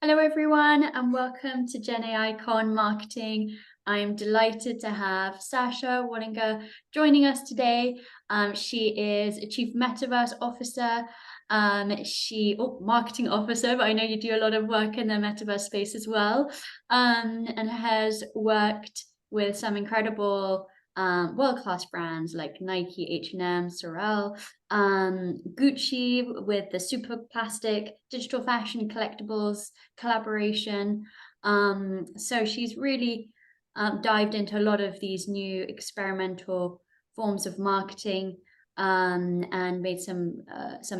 Hello, everyone, and welcome to Gen AI Con Marketing. I'm delighted to have Sasha Wallinger joining us today. She is a Chief Metaverse Officer. Marketing officer, but I know you do a lot of work in the metaverse space as well, and has worked with some incredible world-class brands like Nike, H&M, Sorel, Gucci with the super plastic digital fashion collectibles collaboration. So she's really dived into a lot of these new experimental forms of marketing and made some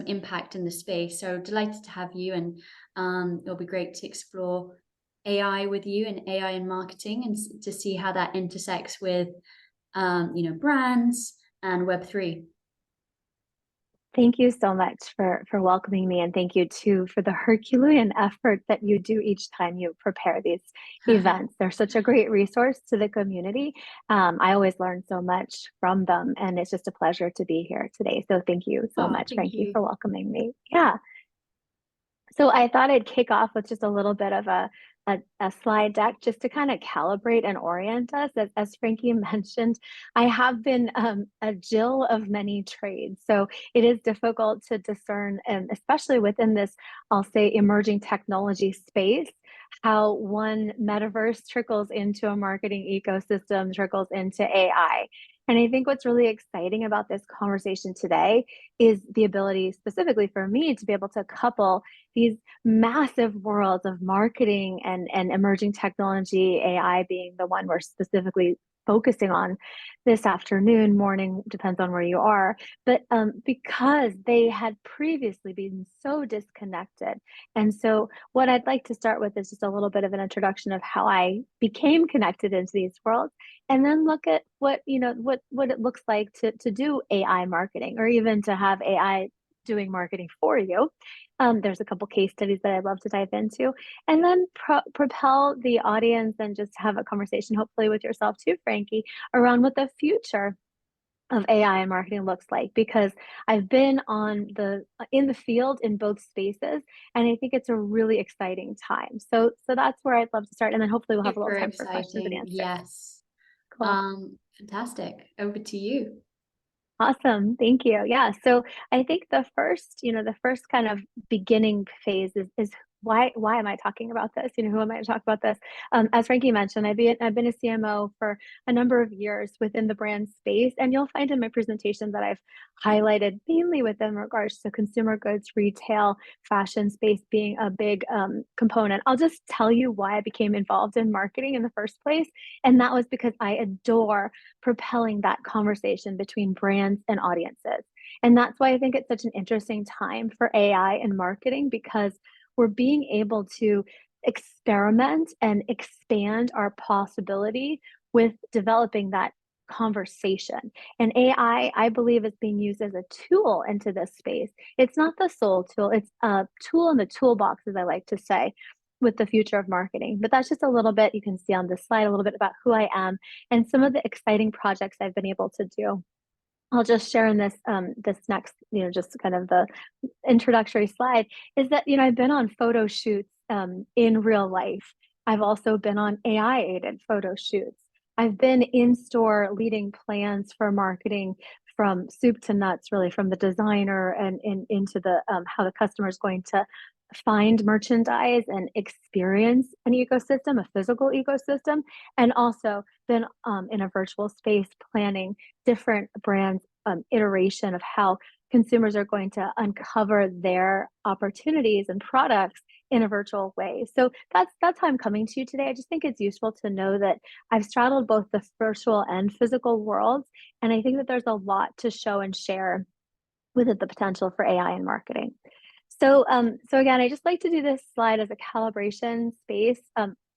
impact in the space. So delighted to have you, and it'll be great to explore AI with you and AI in marketing, and to see how that intersects with brands and Web3. Thank you so much for welcoming me, and thank you too for the Herculean effort that you do each time you prepare these events. They're such a great resource to the community. I always learn so much from them, and it's just a pleasure to be here today. So thank you so much, Thank Frankie, you. for welcoming me. Yeah. So I thought I'd kick off with just a little bit of a slide deck just to kind of calibrate and orient us. As Frankie mentioned, I have been a Jill of many trades. So it is difficult to discern, especially within this, I'll say, emerging technology space, how one metaverse trickles into a marketing ecosystem, trickles into AI. And I think what's really exciting about this conversation today is the ability, specifically for me, to be able to couple these massive worlds of marketing and emerging technology, AI being the one we're specifically focusing on this afternoon, morning, depends on where you are. But because they had previously been so disconnected. And so what I'd like to start with is just a little bit of an introduction of how I became connected into these worlds, and then look at what it looks like to do AI marketing, or even to have AI doing marketing for you. There's a couple case studies that I'd love to dive into, and then propel the audience and just have a conversation, hopefully with yourself too, Frankie, around what the future of AI and marketing looks like, because I've been in the field in both spaces, and I think it's a really exciting time. So that's where I'd love to start, and then hopefully we'll have a little Super time for questions and exciting. answers. Yes. Cool. Fantastic. Over to you. Awesome. Thank you. Yeah. So I think the first kind of beginning phase is why am I talking about this? Who am I to talk about this? As Frankie mentioned, I've been a CMO for a number of years within the brand space, and you'll find in my presentation that I've highlighted mainly within regards to consumer goods, retail, fashion space being a big component. I'll just tell you why I became involved in marketing in the first place, and that was because I adore propelling that conversation between brands and audiences. And that's why I think it's such an interesting time for AI and marketing, because we're being able to experiment and expand our possibility with developing that conversation. And AI, I believe, is being used as a tool into this space. It's not the sole tool, it's a tool in the toolbox, as I like to say, with the future of marketing. But that's just a little bit, you can see on this slide, a little bit about who I am and some of the exciting projects I've been able to do. I'll just share in this next, just kind of the introductory slide, is that, I've been on photo shoots in real life. I've also been on AI-aided photo shoots. I've been in store leading plans for marketing from soup to nuts, really, from the designer and into the how the customer is going to find merchandise and experience an ecosystem, a physical ecosystem, and also been in a virtual space planning different brands' iteration of how consumers are going to uncover their opportunities and products in a virtual way. So that's how I'm coming to you today. I just think it's useful to know that I've straddled both the virtual and physical worlds, and I think that there's a lot to show and share with it, the potential for AI in marketing. So again, I just like to do this slide as a calibration space.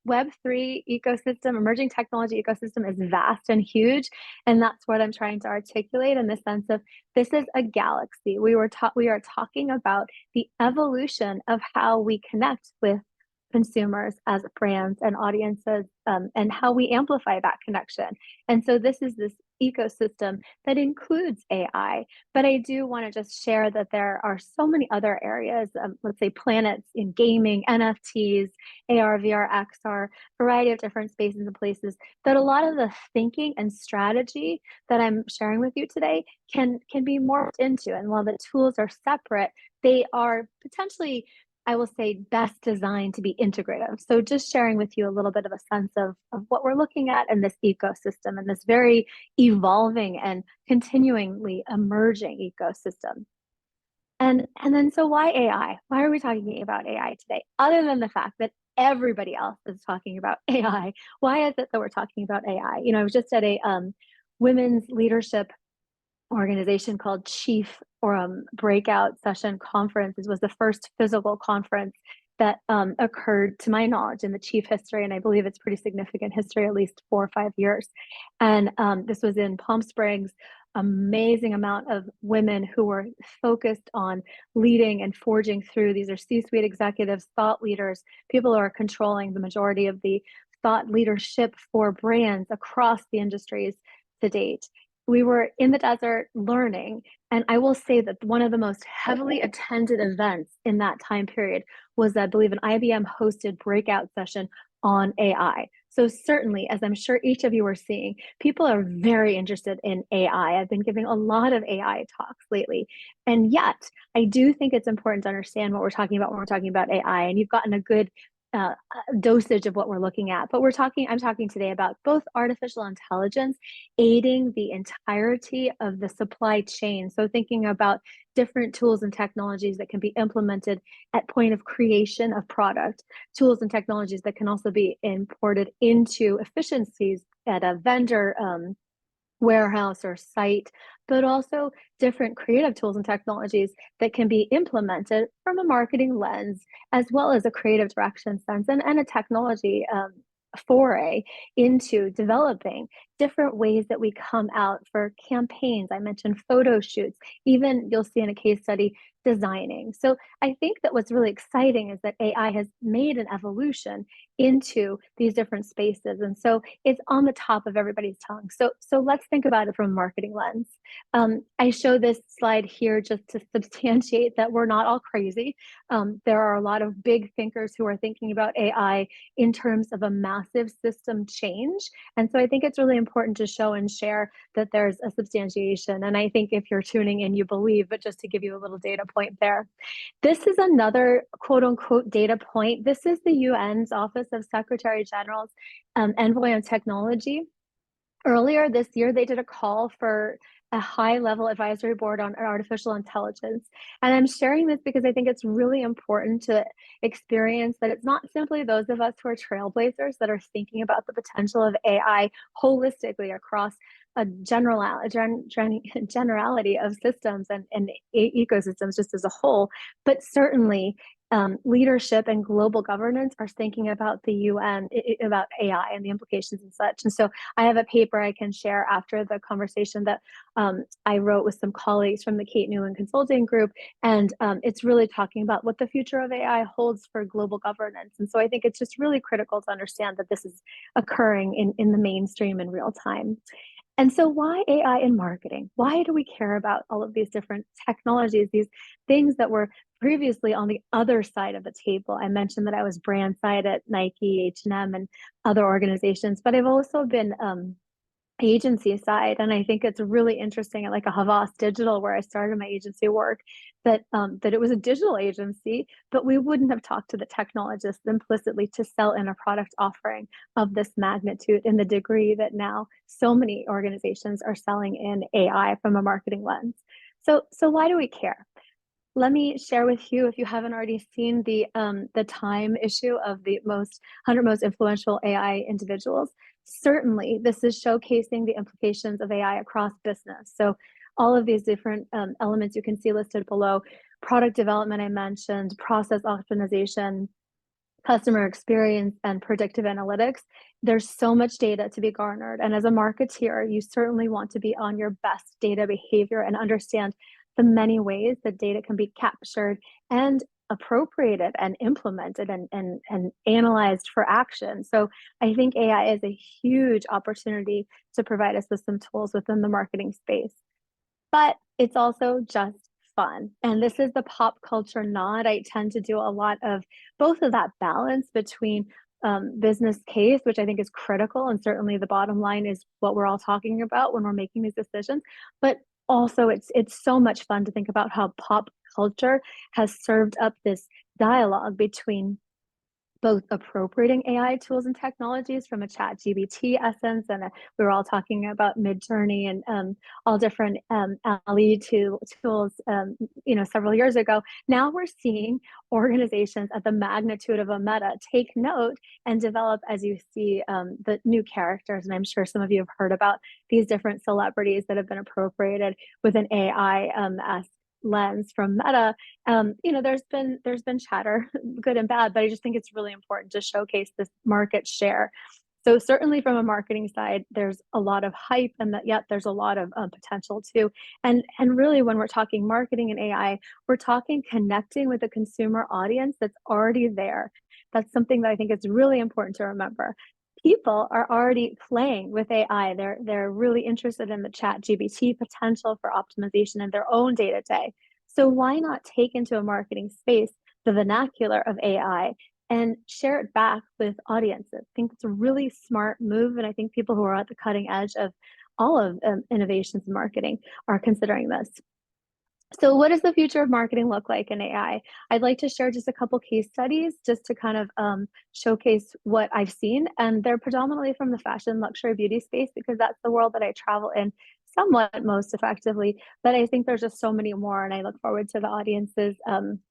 Web3 ecosystem, emerging technology ecosystem is vast and huge. And that's what I'm trying to articulate in the sense of this is a galaxy. We are talking about the evolution of how we connect with consumers as brands and audiences, and how we amplify that connection. And so this is this ecosystem that includes AI. But I do want to just share that there are so many other areas, let's say planets in gaming, NFTs, AR, VR, XR, variety of different spaces and places, that a lot of the thinking and strategy that I'm sharing with you today can be morphed into. And while the tools are separate, they are potentially, I will say, best designed to be integrative. So just sharing with you a little bit of a sense of what we're looking at in this ecosystem and this very evolving and continually emerging ecosystem. And then so why AI? Why are we talking about AI today? Other than the fact that everybody else is talking about AI, why is it that we're talking about AI? I was just at a women's leadership organization called Chief Breakout Session Conference. This was the first physical conference that occurred, to my knowledge, in the Chief history, and I believe it's pretty significant history, at least 4 or 5 years. And this was in Palm Springs. Amazing amount of women who were focused on leading and forging through. These are C-suite executives, thought leaders, people who are controlling the majority of the thought leadership for brands across the industries to date. We were in the desert learning, and I will say that one of the most heavily attended events in that time period was, I believe, an IBM hosted breakout session on AI. So certainly, as I'm sure each of you are seeing, people are very interested in AI. I've been giving a lot of AI talks lately. And yet, I do think it's important to understand what we're talking about when we're talking about AI. And you've gotten a good dosage of what we're looking at. But I'm talking today about both artificial intelligence aiding the entirety of the supply chain. So thinking about different tools and technologies that can be implemented at point of creation of product, tools and technologies that can also be imported into efficiencies at a vendor warehouse or site, but also different creative tools and technologies that can be implemented from a marketing lens, as well as a creative direction sense and a technology foray into developing different ways that we come out for campaigns. I mentioned photo shoots, even you'll see in a case study, designing. So I think that what's really exciting is that AI has made an evolution into these different spaces. And so it's on the top of everybody's tongue. So let's think about it from a marketing lens. I show this slide here just to substantiate that we're not all crazy. There are a lot of big thinkers who are thinking about AI in terms of a massive system change. And so I think it's really important to show and share that there's a substantiation. And I think if you're tuning in, you believe, but just to give you a little data point there. This is another quote unquote data point. This is the UN's Office of Secretary General's Envoy on Technology. Earlier this year, they did a call for a high-level advisory board on artificial intelligence. And I'm sharing this because I think it's really important to experience that it's not simply those of us who are trailblazers that are thinking about the potential of AI holistically across a generality of systems and ecosystems just as a whole, but certainly leadership and global governance are thinking about the UN, about AI and the implications and such. And so I have a paper I can share after the conversation that I wrote with some colleagues from the Kate Newland Consulting Group. And it's really talking about what the future of AI holds for global governance. And so I think it's just really critical to understand that this is occurring in the mainstream in real time. And so why AI in marketing? Why do we care about all of these different technologies, these things that were previously on the other side of the table? I mentioned that I was brand side at Nike, H&M, and other organizations, but I've also been agency side. And I think it's really interesting, like a Havas Digital, where I started my agency work, that it was a digital agency, but we wouldn't have talked to the technologists implicitly to sell in a product offering of this magnitude in the degree that now so many organizations are selling in AI from a marketing lens. So why do we care? Let me share with you, if you haven't already seen the Time issue of the 100 most influential AI individuals. Certainly, this is showcasing the implications of AI across business. So all of these different elements you can see listed below: product development, I mentioned, process optimization, customer experience, and predictive analytics. There's so much data to be garnered. And as a marketeer, you certainly want to be on your best data behavior and understand the many ways that data can be captured and appropriated and implemented and analyzed for action. So I think AI is a huge opportunity to provide us with some tools within the marketing space. But it's also just fun. And this is the pop culture nod. I tend to do a lot of both of that balance between business case, which I think is critical, and certainly the bottom line is what we're all talking about when we're making these decisions. But also, it's so much fun to think about how pop culture has served up this dialogue between both appropriating AI tools and technologies from a chat GBT essence. And we were all talking about Midjourney and all different LE tools, several years ago. Now we're seeing organizations at the magnitude of a Meta take note and develop, as you see, the new characters. And I'm sure some of you have heard about these different celebrities that have been appropriated with an AI lens from Meta. There's been chatter, good and bad, but I just think it's really important to showcase this market share. So certainly from a marketing side, there's a lot of hype, and that yet there's a lot of potential too. And really, when we're talking marketing and AI, we're talking connecting with a consumer audience that's already there. That's something that I think is really important to remember. People are already playing with AI. They're really interested in the chat GBT potential for optimization in their own day to day. So why not take into a marketing space the vernacular of AI and share it back with audiences? I think it's a really smart move, and I think people who are at the cutting edge of all of innovations in marketing are considering this. So what does the future of marketing look like in AI? I'd like to share just a couple case studies just to kind of showcase what I've seen. And they're predominantly from the fashion, luxury, beauty space, because that's the world that I travel in somewhat most effectively. But I think there's just so many more, and I look forward to the audience's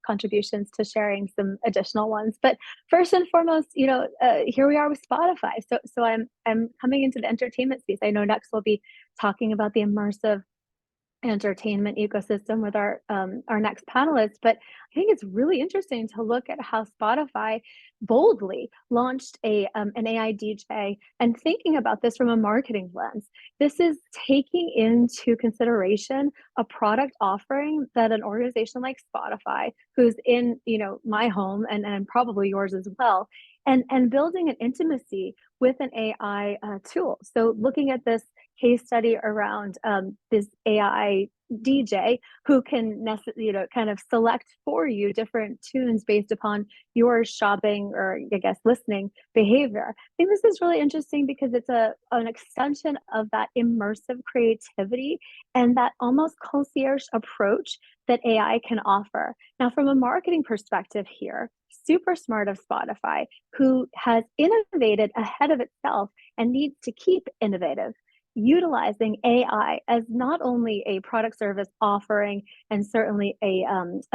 contributions to sharing some additional ones. But first and foremost, here we are with Spotify. So I'm coming into the entertainment space. I know next we'll be talking about the immersive entertainment ecosystem with our next panelist. But I think it's really interesting to look at how Spotify boldly launched an AI DJ, and thinking about this from a marketing lens. This is taking into consideration a product offering that an organization like Spotify, who's in my home and probably yours as well, and building an intimacy with an AI tool. So looking at this case study around this AI DJ who can kind of select for you different tunes based upon your shopping or I guess listening behavior. I think this is really interesting because it's an extension of that immersive creativity and that almost concierge approach that AI can offer. Now, from a marketing perspective here, super smart of Spotify, who has innovated ahead of itself and needs to keep innovative, utilizing AI as not only a product service offering and certainly a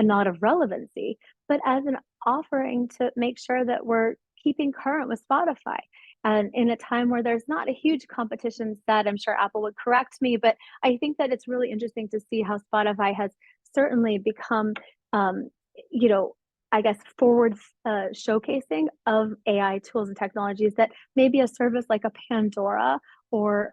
nod of relevancy, but as an offering to make sure that we're keeping current with Spotify. And in a time where there's not a huge competition set, I'm sure Apple would correct me, but I think that it's really interesting to see how Spotify has certainly become, I guess, forward showcasing of AI tools and technologies that maybe a service like a Pandora or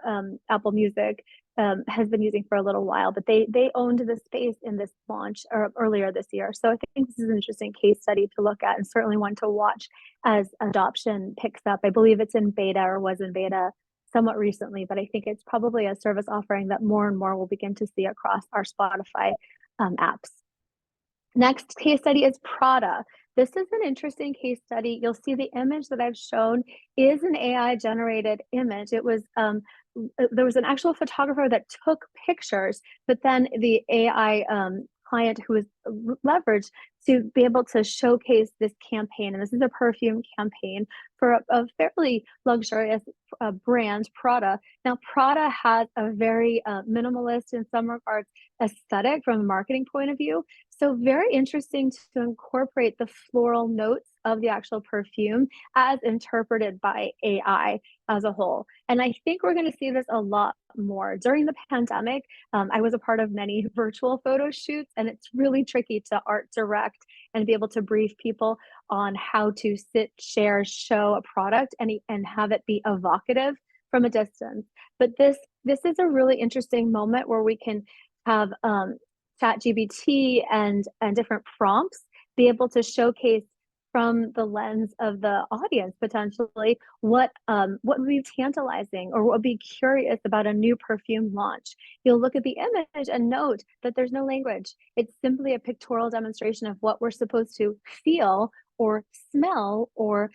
Apple Music has been using for a little while, but they owned the space in this launch earlier this year. So I think this is an interesting case study to look at, and certainly one to watch as adoption picks up. I believe it's in beta or was in beta somewhat recently, but I think it's probably a service offering that more and more will begin to see across our Spotify apps. Next case study is Prada. This is an interesting case study. You'll see the image that I've shown is an AI generated image. It was there was an actual photographer that took pictures, but then the AI client who was leveraged to be able to showcase this campaign. And this is a perfume campaign for a fairly luxurious brand, Prada. Now, Prada has a very minimalist, in some regards, aesthetic from a marketing point of view. So very interesting to incorporate the floral notes of the actual perfume as interpreted by AI as a whole. And I think we're going to see this a lot more. During the pandemic, I was a part of many virtual photo shoots, and it's really tricky to art direct and be able to brief people on how to sit, share, show a product and have it be evocative from a distance. But this is a really interesting moment where we can have ChatGPT and different prompts be able to showcase from the lens of the audience potentially what would be tantalizing or what would be curious about a new perfume launch. You'll look at the image and note that there's no language. It's simply a pictorial demonstration of what we're supposed to feel or smell or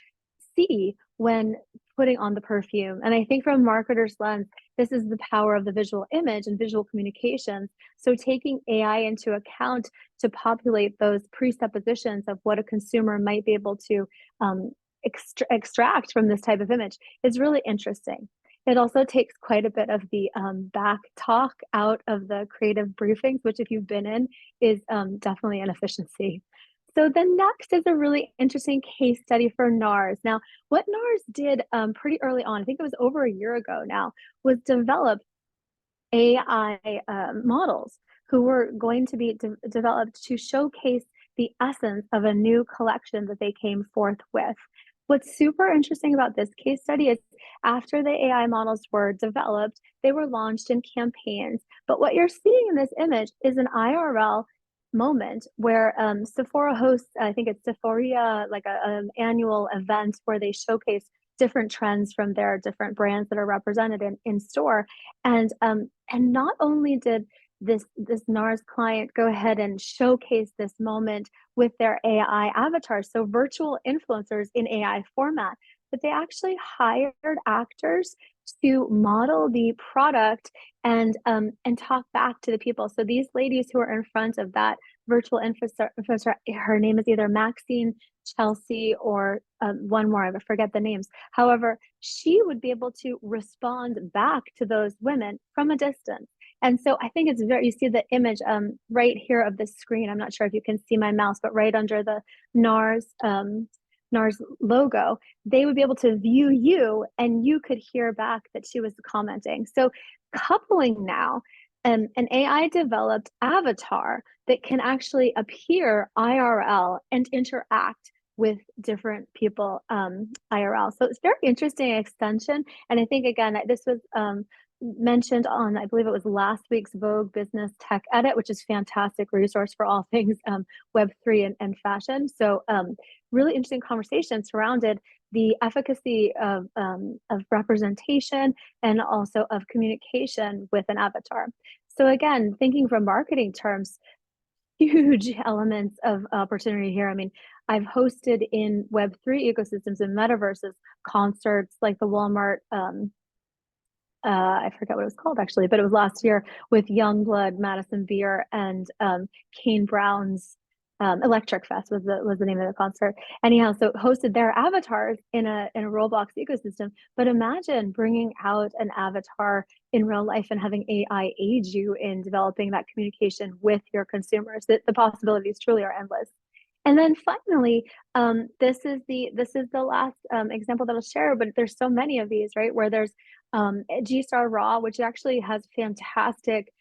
see when putting on the perfume. And I think from a marketer's lens, this is the power of the visual image and visual communications. So taking AI into account to populate those presuppositions of what a consumer might be able to extract from this type of image is really interesting. It also takes quite a bit of the back talk out of the creative briefings, which if you've been in is definitely an efficiency. So the next is a really interesting case study for NARS. Now, what NARS did pretty early on, I think it was over a year ago now, was develop AI models who were going to be developed to showcase the essence of a new collection that they came forth with. What's super interesting about this case study is after the AI models were developed, they were launched in campaigns. But what you're seeing in this image is an IRL moment where Sephora hosts, I think it's Sephoria, like an annual event where they showcase different trends from their different brands that are represented in store. And not only did this NARS client go ahead and showcase this moment with their AI avatars, so virtual influencers in AI format, but they actually hired actors to model the product and talk back to the people. So these ladies who are in front of that virtual influencer, her name is either Maxine, Chelsea, or one more, I forget the names. However, she would be able to respond back to those women from a distance. And so I think it's very, you see the image right here of the screen. I'm not sure if you can see my mouse, but right under the NARS logo, they would be able to view you and you could hear back that she was commenting. So coupling now an AI developed avatar that can actually appear IRL and interact with different people IRL. So it's very interesting extension. And I think, again, this was mentioned on, I believe it was last week's Vogue Business Tech Edit, which is a fantastic resource for all things Web3 and fashion. So really interesting conversation surrounded the efficacy of representation and also of communication with an avatar. So again, thinking from marketing terms, huge elements of opportunity here. I mean, I've hosted in Web3 ecosystems and metaverses concerts like the Walmart I forget what it was called actually, but it was last year with Youngblood, Madison Beer, and Kane Brown's Electric Fest was the name of the concert. Anyhow, so hosted their avatars in a Roblox ecosystem. But imagine bringing out an avatar in real life and having AI aid you in developing that communication with your consumers. The possibilities truly are endless. And then finally, this is the last example that I'll share, but there's so many of these, right? Where there's G-Star Raw, which actually has fantastic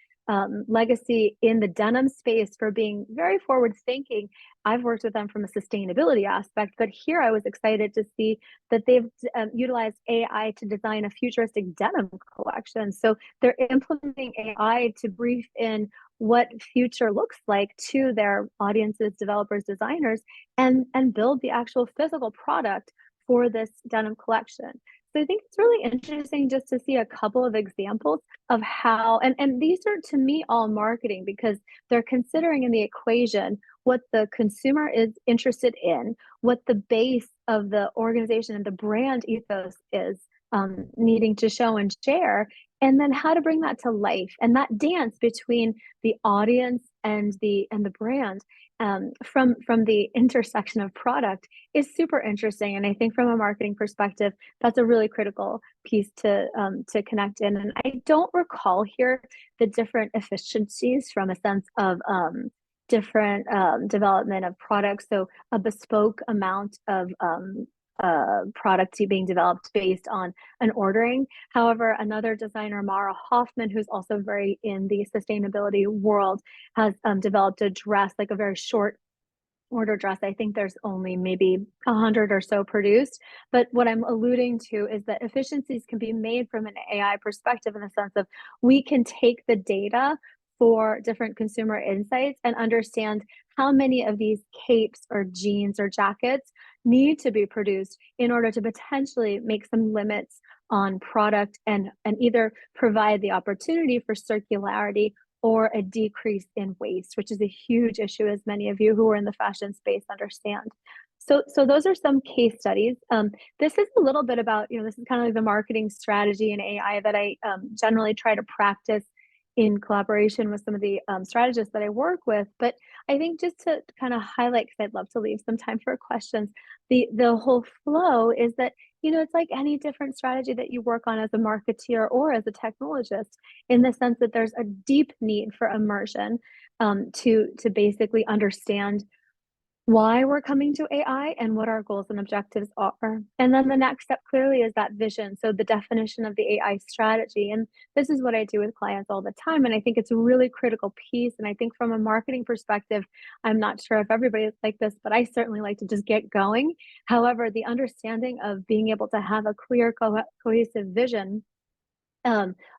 legacy in the denim space for being very forward thinking. I've worked with them from a sustainability aspect, but here I was excited to see that they've utilized AI to design a futuristic denim collection. So they're implementing AI to brief in what future looks like to their audiences, developers, designers, and build the actual physical product for this denim collection. So I think it's really interesting just to see a couple of examples of how, and these are to me all marketing because they're considering in the equation what the consumer is interested in, what the base of the organization and the brand ethos is needing to show and share, and then how to bring that to life. And that dance between the audience and the brand from the intersection of product is super interesting. And I think from a marketing perspective, that's a really critical piece to connect in. And I don't recall here the different efficiencies from a sense of different development of products. So a bespoke amount of product being developed based on an ordering. However, another designer, Mara Hoffman, who's also very in the sustainability world, has developed a dress, like a very short order dress. I think there's only maybe 100 or so produced. But what I'm alluding to is that efficiencies can be made from an AI perspective in the sense of we can take the data for different consumer insights and understand how many of these capes or jeans or jackets need to be produced in order to potentially make some limits on product and either provide the opportunity for circularity or a decrease in waste, which is a huge issue, as many of you who are in the fashion space understand. So those are some case studies. This is a little bit about, this is kind of like the marketing strategy in AI that I generally try to practice in collaboration with some of the strategists that I work with. But I think just to kind of highlight, because I'd love to leave some time for questions, the whole flow is that, it's like any different strategy that you work on as a marketeer or as a technologist, in the sense that there's a deep need for immersion to basically understand why we're coming to AI and what our goals and objectives are. And then the next step clearly is that vision. So the definition of the AI strategy. And this is what I do with clients all the time. And I think it's a really critical piece. And I think from a marketing perspective, I'm not sure if everybody's like this, but I certainly like to just get going. However, the understanding of being able to have a clear, cohesive vision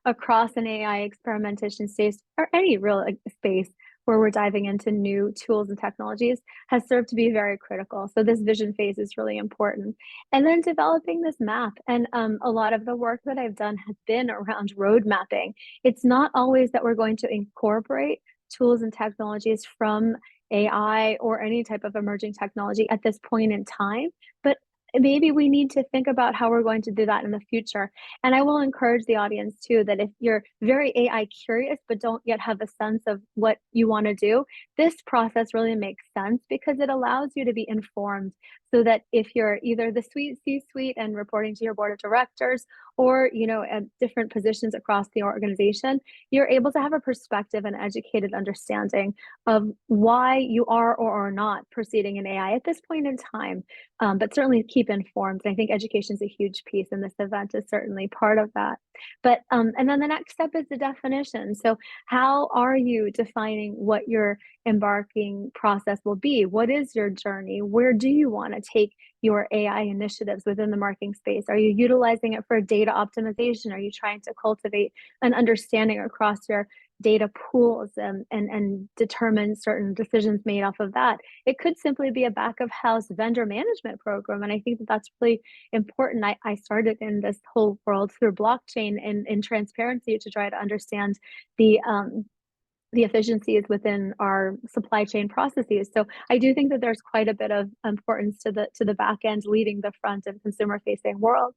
across an AI experimentation space or any real space where we're diving into new tools and technologies has served to be very critical. So this vision phase is really important. And then developing this map. And a lot of the work that I've done has been around road mapping. It's not always that we're going to incorporate tools and technologies from AI or any type of emerging technology at this point in time, but maybe we need to think about how we're going to do that in the future. And I will encourage the audience too, that if you're very AI curious, but don't yet have a sense of what you want to do, this process really makes sense because it allows you to be informed, so that if you're either the C-suite and reporting to your board of directors, or, at different positions across the organization, you're able to have a perspective and educated understanding of why you are or are not proceeding in AI at this point in time. But certainly keep informed. And I think education is a huge piece, and this event is certainly part of that. But and then the next step is the definition. So how are you defining what your embarking process will be? What is your journey? Where do you want to take your AI initiatives within the marketing space? Are you utilizing it for data optimization? Are you trying to cultivate an understanding across your data pools and determine certain decisions made off of that? It could simply be a back of house vendor management program. And I think that that's really important. I started in this whole world through blockchain and transparency to try to understand the efficiencies within our supply chain processes. So I do think that there's quite a bit of importance to the back end leading the front and consumer facing world.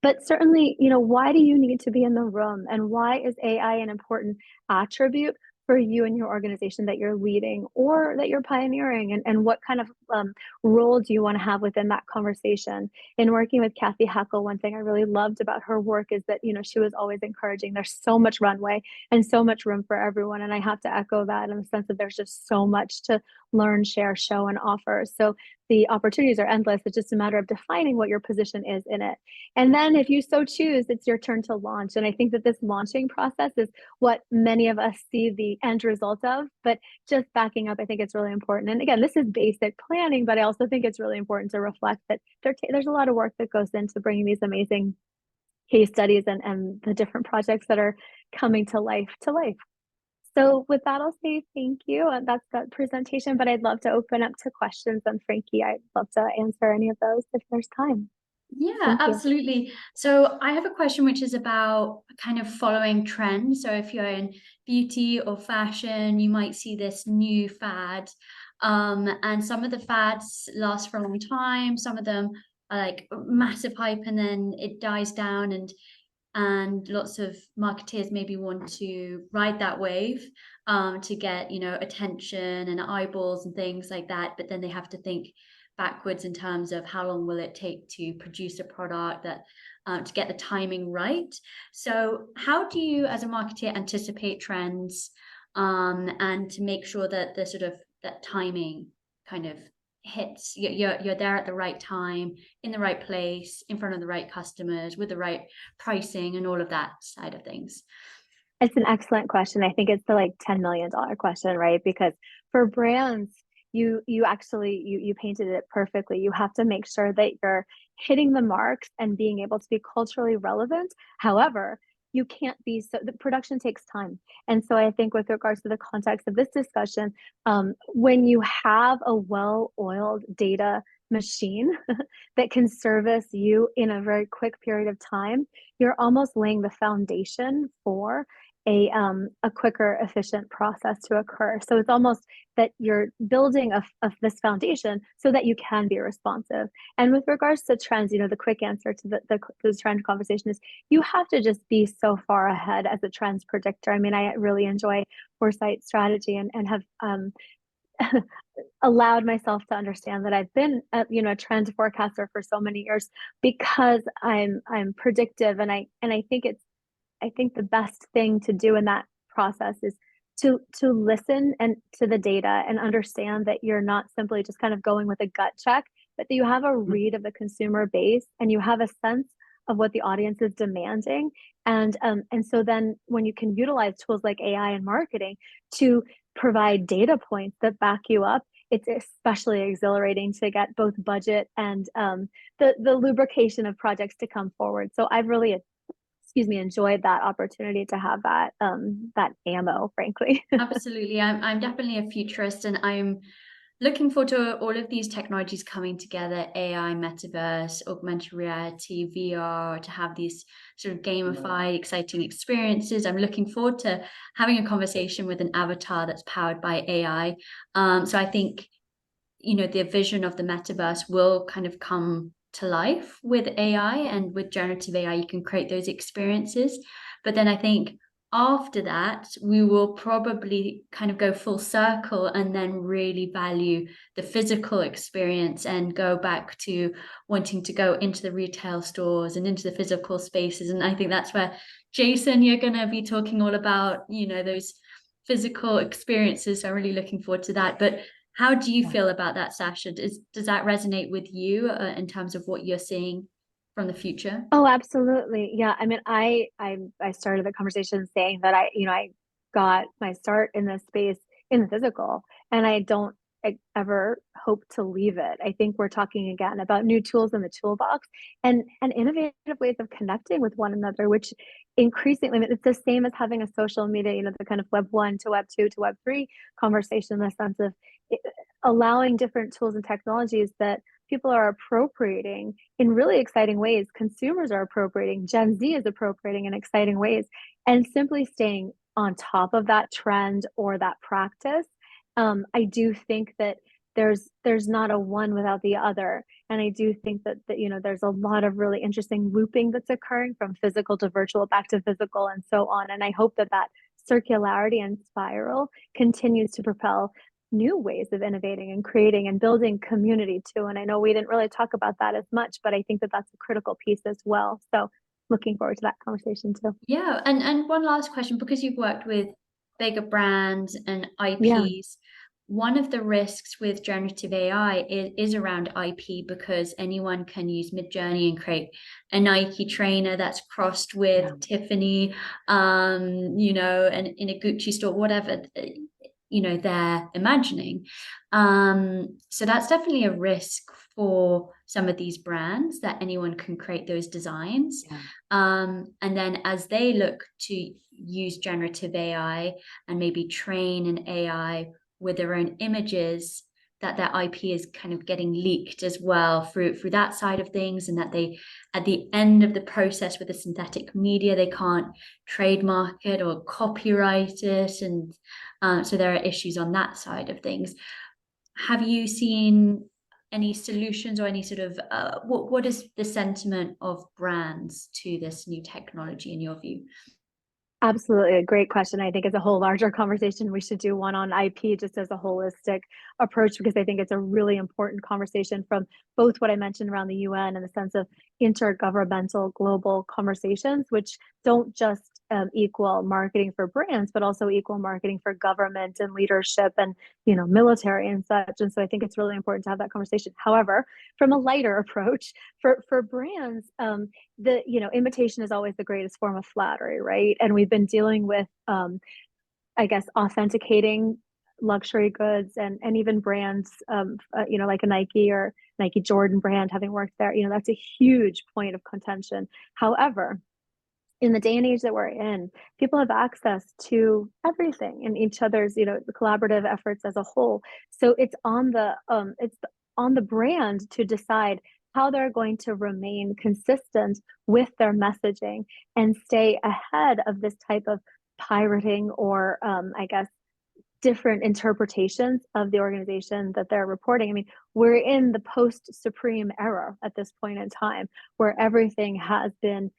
But certainly, why do you need to be in the room, and why is AI an important attribute for you and your organization that you're leading or that you're pioneering, and what kind of role do you want to have within that conversation? In working with Kathy Hackel, one thing I really loved about her work is that, she was always encouraging, there's so much runway and so much room for everyone. And I have to echo that in the sense that there's just so much to learn, share, show, and offer. So the opportunities are endless. It's just a matter of defining what your position is in it. And then if you so choose, it's your turn to launch. And I think that this launching process is what many of us see the end result of. But just backing up, I think it's really important. And again, this is basic planning, but I also think it's really important to reflect that there's a lot of work that goes into bringing these amazing case studies and the different projects that are coming to life. So with that, I'll say thank you. And that's that presentation, but I'd love to open up to questions. And Frankie, I'd love to answer any of those if there's time. Yeah, Thank you. absolutely. So I have a question which is about kind of following trends. So if you're in beauty or fashion, you might see this new fad. And some of the fads last for a long time. Some of them are like massive hype and then it dies down, and lots of marketeers maybe want to ride that wave to get, attention and eyeballs and things like that. But then they have to think backwards in terms of how long will it take to produce a product that to get the timing right. So how do you as a marketer anticipate trends and to make sure that the sort of that timing kind of hits, you're there at the right time, in the right place, in front of the right customers, with the right pricing and all of that side of things? It's an excellent question. I think it's the like $10 million question, right? Because for brands, you actually you painted it perfectly. You have to make sure that you're hitting the marks and being able to be culturally relevant. However, you can't be so the production takes time. And so I think with regards to the context of this discussion, when you have a well-oiled data machine that can service you in a very quick period of time, you're almost laying the foundation for a quicker, efficient process to occur. So it's almost that you're building this foundation so that you can be responsive. And with regards to trends, the quick answer to the trend conversation is you have to just be so far ahead as a trends predictor. I mean, I really enjoy foresight strategy and have allowed myself to understand that I've been a trend forecaster for so many years because I'm predictive, and I think the best thing to do in that process is to listen and to the data and understand that you're not simply just kind of going with a gut check, but that you have a read of the consumer base and you have a sense of what the audience is demanding. And so then when you can utilize tools like AI and marketing to provide data points that back you up, it's especially exhilarating to get both budget and the lubrication of projects to come forward. So I've really enjoyed that opportunity to have that ammo, frankly. Absolutely. I'm definitely a futurist, and I'm looking forward to all of these technologies coming together: AI, metaverse, augmented reality, VR, to have these sort of gamified, exciting experiences. I'm looking forward to having a conversation with an avatar that's powered by AI. So I think, the vision of the metaverse will kind of come to life with AI, and with generative AI, you can create those experiences. But then I think after that, we will probably kind of go full circle and then really value the physical experience and go back to wanting to go into the retail stores and into the physical spaces. And I think that's where, Jason, you're going to be talking all about, those physical experiences. So I'm really looking forward to that. But how do you feel about that, Sasha? Does that resonate with you in terms of what you're seeing from the future? Oh, absolutely. Yeah. I mean, I started the conversation saying that I got my start in this space in the physical, and I don't ever hope to leave it. I think we're talking again about new tools in the toolbox and innovative ways of connecting with one another, which increasingly, I mean, it's the same as having a social media, the kind of web 1 to web 2 to web 3 conversation, in the sense of it, allowing different tools and technologies that people are appropriating in really exciting ways. Consumers are appropriating, Gen Z is appropriating in exciting ways, and simply staying on top of that trend or that practice. I do think that there's not a one without the other, and I do think that there's a lot of really interesting looping that's occurring from physical to virtual, back to physical, and so on. And I hope that circularity and spiral continues to propel new ways of innovating and creating and building community too. And I know we didn't really talk about that as much, but I think that that's a critical piece as well. So looking forward to that conversation too. Yeah, and one last question, because you've worked with bigger brands and Yeah. IPs. One of the risks with generative AI is around IP, because anyone can use Midjourney and create a Nike trainer that's crossed Yeah. with Tiffany, and in a Gucci store, whatever they're imagining. So that's definitely a risk for some of these brands, that anyone can create those designs. Yeah. And then as they look to use generative AI and maybe train an AI with their own images, that their IP is kind of getting leaked as well through that side of things, and that they, at the end of the process with the synthetic media, they can't trademark it or copyright it, and so there are issues on that side of things. Have you seen any solutions or any sort of what is the sentiment of brands to this new technology in your view? Absolutely, a great question. I think it's a whole larger conversation. We should do one on IP just as a holistic approach, because I think it's a really important conversation from both what I mentioned around the UN and the sense of intergovernmental global conversations, which don't just equal marketing for brands, but also equal marketing for government and leadership and military and such. And so I think it's really important to have that conversation. However, from a lighter approach for brands, the imitation is always the greatest form of flattery, right? And we've been dealing with I guess authenticating luxury goods and even brands, like a Nike or Nike Jordan brand, having worked there, that's a huge point of contention. However, in the day and age that we're in, people have access to everything and each other's, the collaborative efforts as a whole. So it's on the brand to decide how they're going to remain consistent with their messaging and stay ahead of this type of pirating or, I guess, different interpretations of the organization that they're reporting. I mean, we're in the post Supreme era at this point in time where everything has been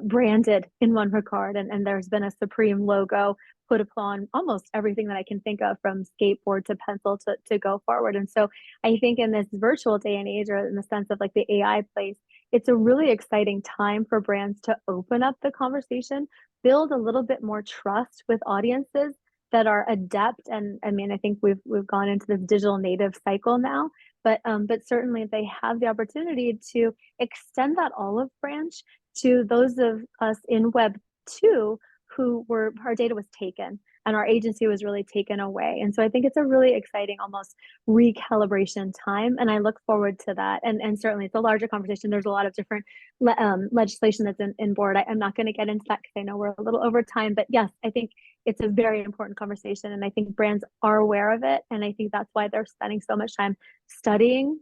branded in one regard, and there's been a Supreme logo put upon almost everything that I can think of, from skateboard to pencil to go forward. And so I think in this virtual day and age, or in the sense of like the AI place, it's a really exciting time for brands to open up the conversation, build a little bit more trust with audiences that are adept. And I mean, I think we've gone into this digital native cycle now, but certainly they have the opportunity to extend that olive branch to those of us in Web 2 who were, our data was taken and our agency was really taken away. And so I think it's a really exciting, almost recalibration time. And I look forward to that. And certainly it's a larger conversation. There's a lot of different legislation that's in board. I'm not going to get into that because I know we're a little over time, but yes, I think it's a very important conversation. And I think brands are aware of it. And I think that's why they're spending so much time studying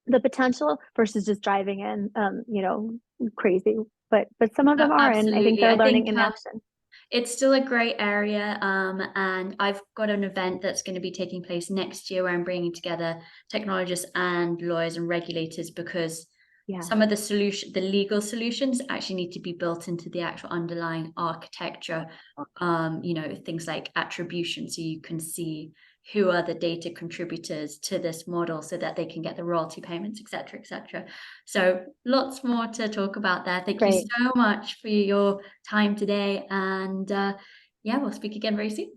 the potential versus just driving in, crazy. But some of them are, and I think Absolutely. they're I learning think in action. it's still a great area, and I've got an event that's going to be taking place next year where I'm bringing together technologists and lawyers and regulators, because Yeah. some of the legal solutions actually need to be built into the actual underlying architecture. Things like attribution, so you can see who are the data contributors to this model so that they can get the royalty payments, et cetera, et cetera. So lots more to talk about there. Thank you Great. so much for your time today. And yeah, we'll speak again very soon.